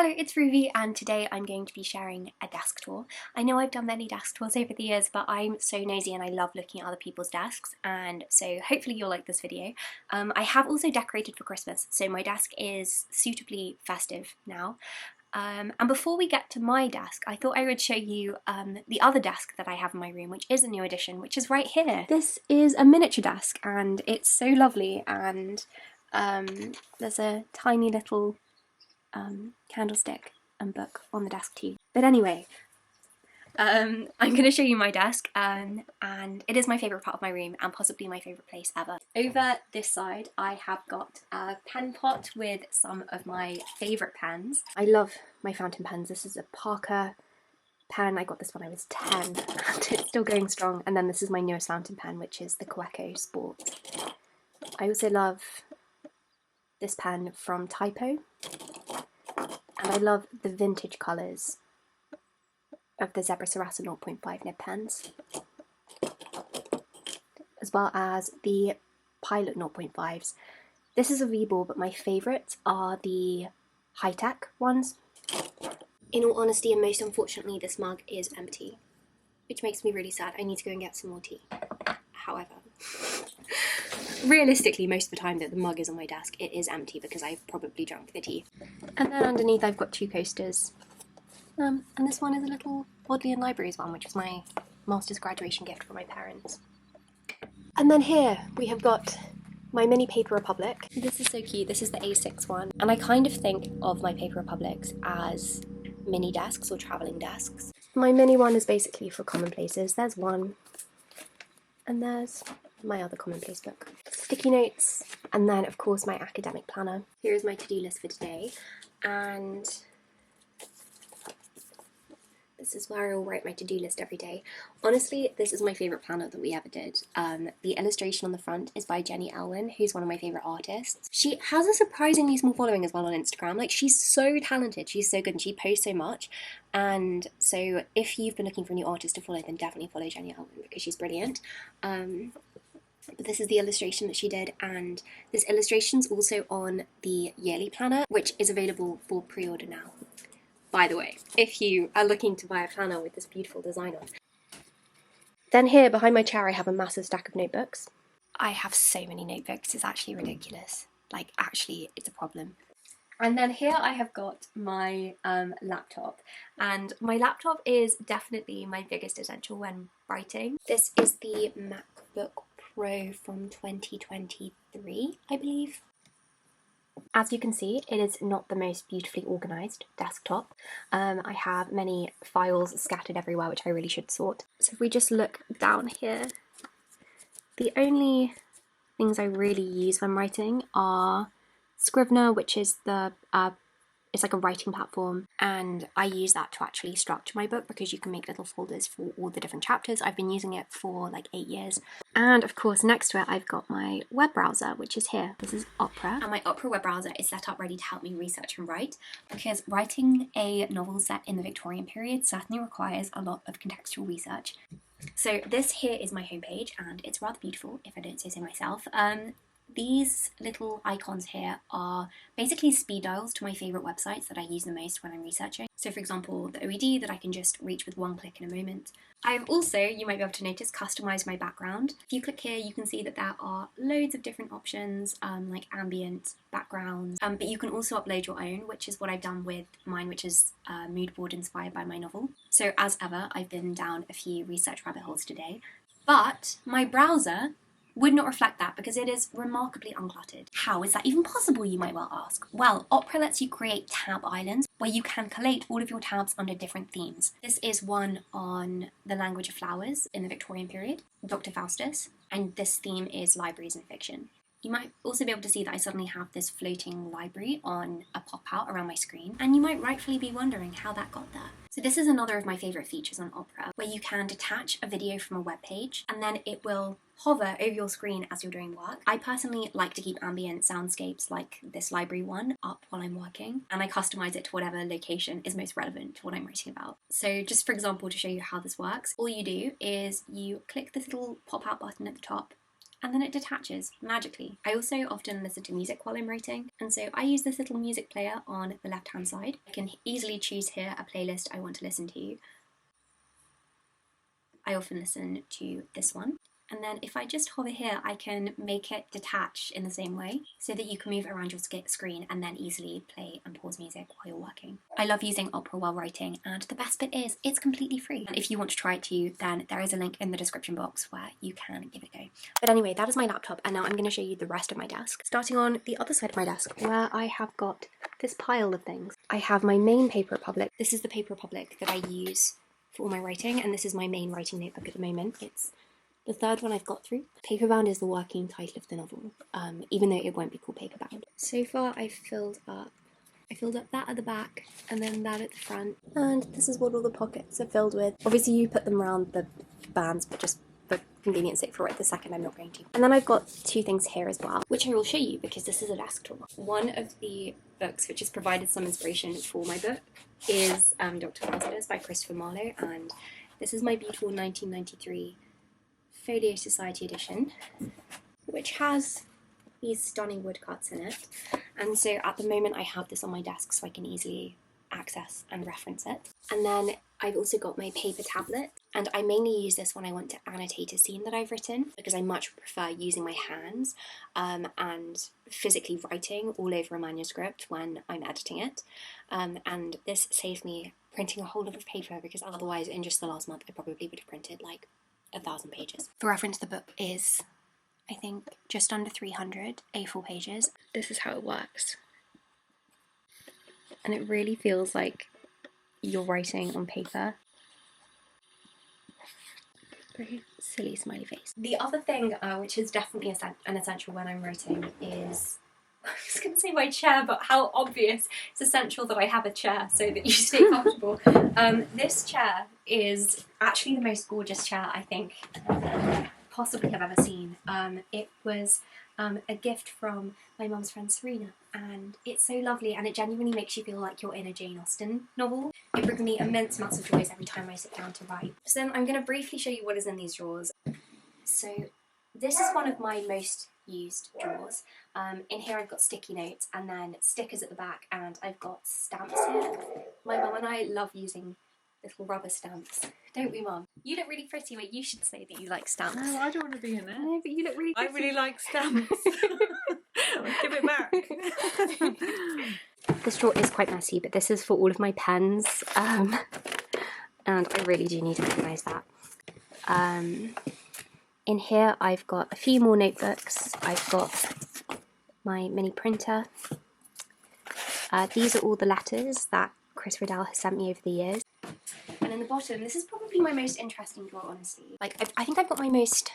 Hello, it's Ruby, and today I'm going to be sharing a desk tour. I know I've done many desk tours over the years, but I'm so nosy and I love looking at other people's desks, and so hopefully you'll like this video. I have also decorated for Christmas, so my desk is suitably festive now. And before we get to my desk, I thought I would show you the other desk that I have in my room, which is a new addition, which is right here. This is a miniature desk, and it's so lovely, and there's a tiny little candlestick and book on the desk too. But anyway, I'm going to show you my desk, and it is my favourite part of my room and possibly my favourite place ever. Over this side I have got a pen pot with some of my favourite pens. I love my fountain pens. This is a Parker pen. I got this when I was 10 and it's still going strong. And then this is my newest fountain pen, which is the Cosy Sport. I also love this pen from Typo. And I love the vintage colours of the Zebra Sarasa 0.5 nib pens, as well as the Pilot 0.5s. This is a V-ball, but my favourites are the high-tech ones. In all honesty, and most unfortunately, this mug is empty, which makes me really sad. I need to go and get some more tea. However, realistically, most of the time that the mug is on my desk, it is empty because I've probably drunk the tea. And then underneath I've got two coasters. And this one is a little Bodleian Libraries one, which was my master's graduation gift from my parents. And then here we have got my mini Paper Republic. This is so cute. This is the A6 one. And I kind of think of my Paper Republics as mini desks or travelling desks. My mini one is basically for commonplaces. There's one. And there's my other commonplace book. Sticky notes, and then of course my academic planner. Here is my to-do list for today, and this is where I will write my to-do list every day. Honestly, this is my favourite planner that we ever did. The illustration on the front is by Jenny Elwyn, who's one of my favourite artists. She has a surprisingly small following as well on Instagram. Like, she's so talented, she's so good, and she posts so much. And so if you've been looking for a new artist to follow, then definitely follow Jenny Elwyn because she's brilliant. But this is the illustration that she did, and this illustration's also on the yearly planner, which is available for pre-order now. By the way, if you are looking to buy a planner with this beautiful design on. Then here, behind my chair, I have a massive stack of notebooks. I have so many notebooks, it's actually ridiculous. Like, actually, it's a problem. And then here I have got my laptop, and my laptop is definitely my biggest essential when writing. This is the MacBook Pro from 2023, I believe. As you can see, it is not the most beautifully organised desktop. I have many files scattered everywhere, which I really should sort. So if we just look down here, the only things I really use when writing are Scrivener, which is the it's like a writing platform, and I use that to actually structure my book because you can make little folders for all the different chapters. I've been using it for like 8 years. And of course, next to it, I've got my web browser, which is here. This is Opera. And my Opera web browser is set up ready to help me research and write, because writing a novel set in the Victorian period certainly requires a lot of contextual research. So this here is my homepage, and it's rather beautiful, if I don't say so myself. These little icons here are basically speed dials to my favourite websites that I use the most when I'm researching. So for example, the OED that I can just reach with one click in a moment. I have also, you might be able to notice, customised my background. If you click here, you can see that there are loads of different options, like ambient, backgrounds, but you can also upload your own, which is what I've done with mine, which is a mood board inspired by my novel. So as ever, I've been down a few research rabbit holes today, but my browser would not reflect that because it is remarkably uncluttered. How is that even possible, you might well ask? Well, Opera lets you create tab islands where you can collate all of your tabs under different themes. This is one on the language of flowers in the Victorian period, Dr. Faustus, and this theme is libraries and fiction. You might also be able to see that I suddenly have this floating library on a pop-out around my screen, and you might rightfully be wondering how that got there. So this is another of my favourite features on Opera, where you can detach a video from a web page, and then it will hover over your screen as you're doing work. I personally like to keep ambient soundscapes like this library one up while I'm working, and I customise it to whatever location is most relevant to what I'm writing about. So just for example, to show you how this works, all you do is you click this little pop-out button at the top, and then it detaches magically. I also often listen to music while I'm writing, and so I use this little music player on the left hand side. I can easily choose here a playlist I want to listen to. I often listen to this one. And then if I just hover here, I can make it detach in the same way so that you can move around your screen and then easily play and pause music while you're working. I love using Opera while writing, and the best bit is it's completely free. And if you want to try it too, then there is a link in the description box where you can give it a go. But anyway, that is my laptop, and now I'm going to show you the rest of my desk. Starting on the other side of my desk, where I have got this pile of things. I have my main Paper Republic. This is the Paper Republic that I use for all my writing, and this is my main writing notebook at the moment. It's the third one I've got through. Paperbound is the working title of the novel, even though it won't be called Paperbound. So far I filled up that at the back and then that at the front. And this is what all the pockets are filled with. Obviously you put them around the bands, but just for convenience sake for right this second I'm not going to. And then I've got two things here as well, which I will show you because this is a desk tour. One of the books which has provided some inspiration for my book is Dr. Cosy by Christopher Marlowe, and this is my beautiful 1993 Folio Society edition, which has these stunning woodcuts in it. And so at the moment I have this on my desk so I can easily access and reference it. And then I've also got my paper tablet, and I mainly use this when I want to annotate a scene that I've written because I much prefer using my hands and physically writing all over a manuscript when I'm editing it. And this saves me printing a whole lot of paper because otherwise in just the last month I probably would have printed like 1,000 pages. For reference, the book is, I think, just under 300 A4 pages. This is how it works. And it really feels like you're writing on paper. Very silly smiley face. The other thing, which is definitely an essential when I'm writing, is, I was going to say my chair, but how obvious. It's essential that I have a chair so that you stay comfortable. This chair is actually the most gorgeous chair I think possibly have ever seen. It was a gift from my mum's friend Serena, and it's so lovely and it genuinely makes you feel like you're in a Jane Austen novel. It brings me immense amounts of joy every time I sit down to write. So then I'm going to briefly show you what is in these drawers. So this is one of my most used drawers. In here I've got sticky notes and then stickers at the back, and I've got stamps here. My mum and I love using little rubber stamps, don't we, Mum? You look really pretty, but you should say that you like stamps. No, I don't want to be in it. No, but you look really pretty. I really like stamps. Give it back. This drawer is quite messy, but this is for all of my pens, and I really do need to organise that. In here I've got a few more notebooks. I've got my mini printer. These are all the letters that Chris Riddell has sent me over the years. And in the bottom, this is probably my most interesting drawer, honestly. Like, I think I've got my most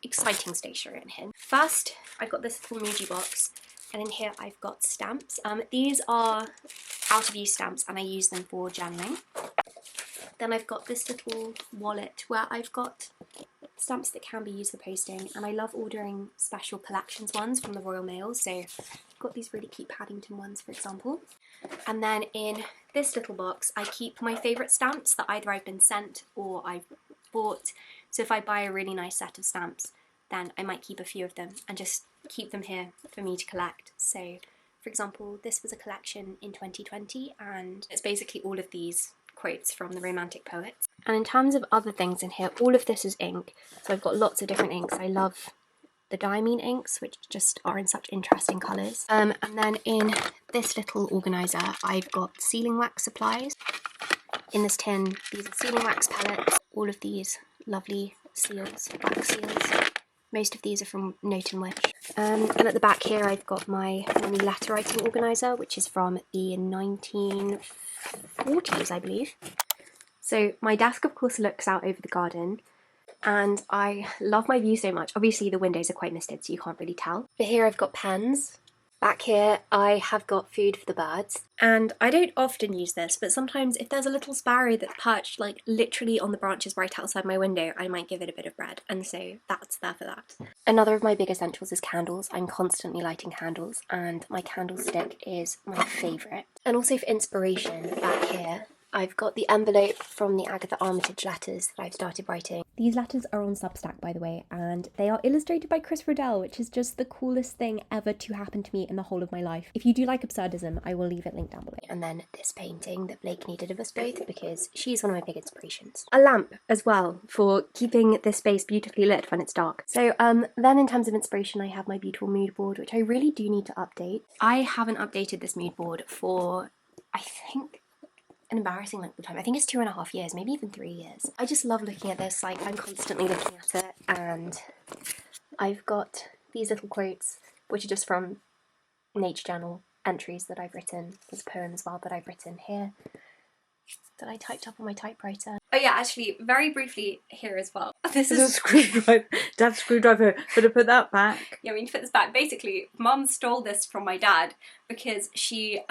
exciting stationery in here. First, I've got this little Muji box, and in here I've got stamps. These are out-of-use stamps, and I use them for journaling. Then I've got this little wallet where I've got stamps that can be used for posting, and I love ordering special collections ones from the Royal Mail, so I've got these really cute Paddington ones, for example. And then in this little box I keep my favourite stamps that either I've been sent or I've bought. So if I buy a really nice set of stamps, then I might keep a few of them and just keep them here for me to collect. So for example, this was a collection in 2020, and it's basically all of these quotes from the Romantic poets. And in terms of other things in here, all of this is ink. So I've got lots of different inks. I love the diamine inks, which just are in such interesting colours. And then in this little organiser, I've got sealing wax supplies. In this tin, these are sealing wax pellets. All of these lovely seals, wax seals. Most of these are from Note and Wish. And at the back here, I've got my mini letter writing organiser, which is from the 1940s, I believe. So my desk, of course, looks out over the garden, and I love my view so much. Obviously the windows are quite misted, so you can't really tell. But here I've got pens. Back here I have got food for the birds. And I don't often use this, but sometimes if there's a little sparrow that's perched like literally on the branches right outside my window, I might give it a bit of bread, and so that's there for that. Another of my big essentials is candles. I'm constantly lighting candles, and my candlestick is my favourite. And also for inspiration, back here I've got the envelope from the Agatha Armitage letters that I've started writing. These letters are on Substack, by the way, and they are illustrated by Chris Riddell, which is just the coolest thing ever to happen to me in the whole of my life. If you do like absurdism, I will leave it linked down below. And then this painting that Blakeney did of us both, because she's one of my big inspirations. A lamp as well for keeping this space beautifully lit when it's dark. So then in terms of inspiration, I have my beautiful mood board, which I really do need to update. I haven't updated this mood board for, I think, an embarrassing length of time. I think it's 2.5 years, maybe even 3 years. I just love looking at this, like I'm constantly looking at it, and I've got these little quotes, which are just from Nature Journal entries that I've written. There's a poem as well that I've written here that I typed up on my typewriter. Oh yeah, actually, very briefly here as well. This is a screwdriver. Dad's screwdriver. Better put that back. Yeah, we need to put this back. Basically, Mum stole this from my dad because she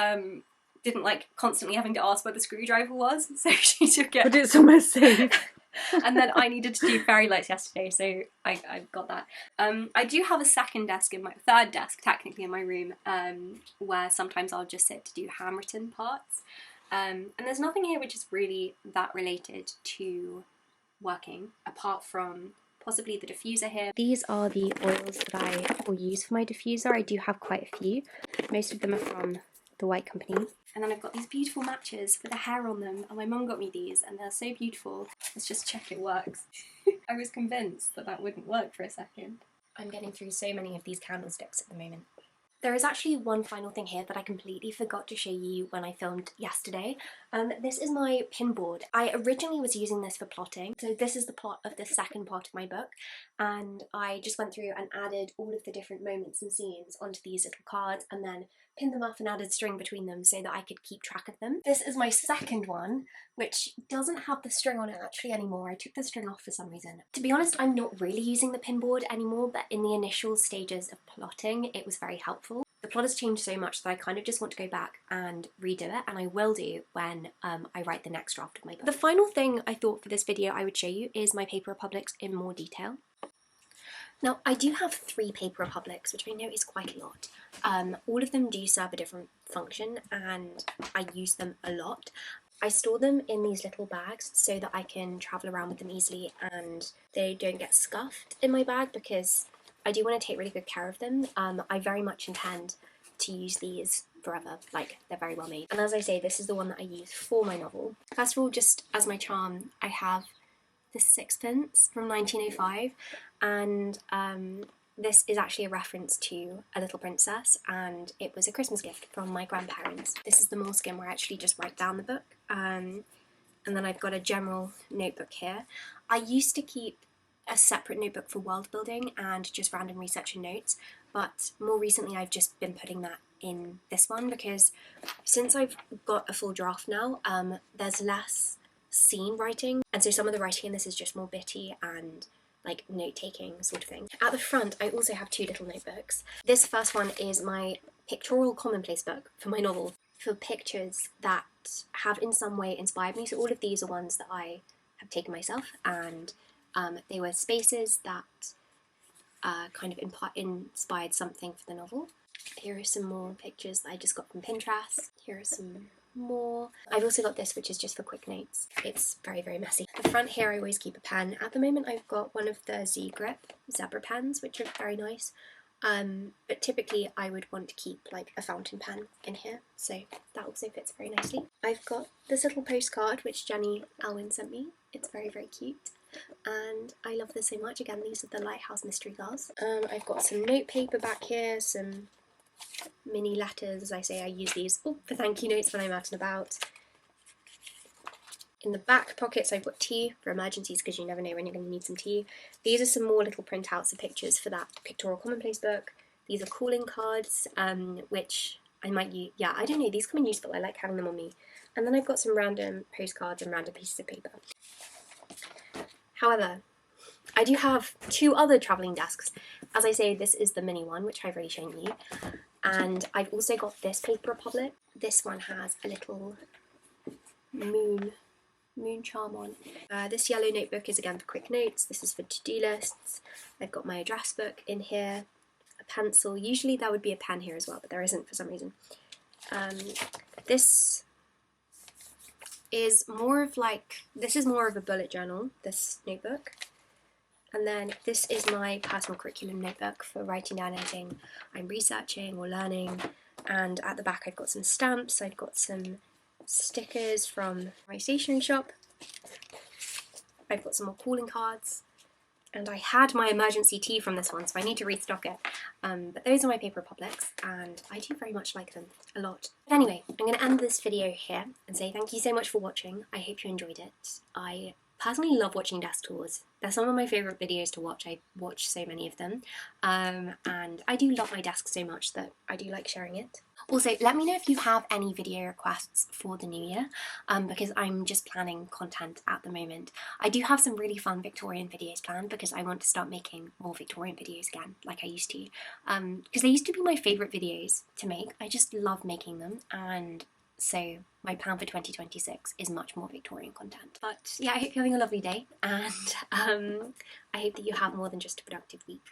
didn't like constantly having to ask where the screwdriver was, so she took it. Put it somewhere safe. And then I needed to do fairy lights yesterday, so I got that. I do have a third desk technically in my room, where sometimes I'll just sit to do handwritten parts. And there's nothing here which is really that related to working, apart from possibly the diffuser here. These are the oils that I will use for my diffuser. I do have quite a few. Most of them are from the White Company. And then I've got these beautiful matches with a hair on them, and my mum got me these, and they're so beautiful. Let's just check it works. I was convinced that that wouldn't work for a second. I'm getting through so many of these candlesticks at the moment. There is actually one final thing here that I completely forgot to show you when I filmed yesterday. This is my pinboard. I originally was using this for plotting, so this is the plot of the second part of my book, and I just went through and added all of the different moments and scenes onto these little cards, and then pinned them off and added string between them so that I could keep track of them. This is my second one, which doesn't have the string on it actually anymore. I took the string off for some reason. To be honest, I'm not really using the pinboard anymore, but in the initial stages of plotting, it was very helpful. The plot has changed so much that I kind of just want to go back and redo it, and I will do when I write the next draft of my book. The final thing I thought for this video I would show you is my Paper Republics in more detail. Now, I do have 3 Paper Republics, which I know is quite a lot. All of them do serve a different function, and I use them a lot. I store them in these little bags so that I can travel around with them easily and they don't get scuffed in my bag, because I do want to take really good care of them. I very much intend to use these forever, like they're very well made. And as I say, this is the one that I use for my novel. First of all, just as my charm, I have this sixpence from 1905, and this is actually a reference to A Little Princess, and it was a Christmas gift from my grandparents. This is the moleskin where I actually just write down the book, and then I've got a general notebook here. I used to keep a separate notebook for world building and just random research and notes, but more recently I've just been putting that in this one, because since I've got a full draft now, there's less scene writing, and so some of the writing in this is just more bitty and like note-taking sort of thing. At the front I also have 2 little notebooks. This first one is my pictorial commonplace book for my novel, for pictures that have in some way inspired me. So all of these are ones that I have taken myself, and they were spaces that kind of inspired something for the novel. Here are some more pictures that I just got from Pinterest. Here are some more. I've also got this, which is just for quick notes. It's very, very messy. At the front here I always keep a pen. At the moment I've got one of the Z-Grip zebra pens, which are very nice. But typically I would want to keep like a fountain pen in here, so that also fits very nicely. I've got this little postcard which Jenny Alwyn sent me. It's very, very cute, and I love this so much. Again, these are the Lighthouse Mystery Girls. I've got some note paper back here, some mini letters. As I say, I use these for thank you notes when I'm out and about. In the back pockets I've got tea for emergencies, because you never know when you're going to need some tea. These are some more little printouts of pictures for that pictorial commonplace book. These are calling cards, which I might use. Yeah, I don't know, these come in useful. I like having them on me. And then I've got some random postcards and random pieces of paper. However, I do have 2 other travelling desks. As I say, this is the mini one, which I've already shown you. And I've also got this Paper Republic. This one has a little moon charm on. This yellow notebook is again for quick notes. This is for to-do lists. I've got my address book in here, a pencil. Usually there would be a pen here as well, but there isn't for some reason. This is more of like, this is more of a bullet journal, this notebook. And then this is my personal curriculum notebook for writing down anything I'm researching or learning. And at the back I've got some stamps, I've got some stickers from my stationery shop. I've got some more calling cards. And I had my emergency tea from this one, so I need to restock it. But those are my Paper Republics, and I do very much like them a lot. But anyway, I'm going to end this video here and say thank you so much for watching. I hope you enjoyed it. I personally love watching desk tours. They're some of my favourite videos to watch. I watch so many of them. And I do love my desk so much that I do like sharing it. Also, let me know if you have any video requests for the new year, because I'm just planning content at the moment. I do have some really fun Victorian videos planned because I want to start making more Victorian videos again, like I used to. Because they used to be my favourite videos to make. I just love making them, and so my plan for 2026 is much more Victorian content. But yeah, I hope you're having a lovely day, and I hope that you have more than just a productive week.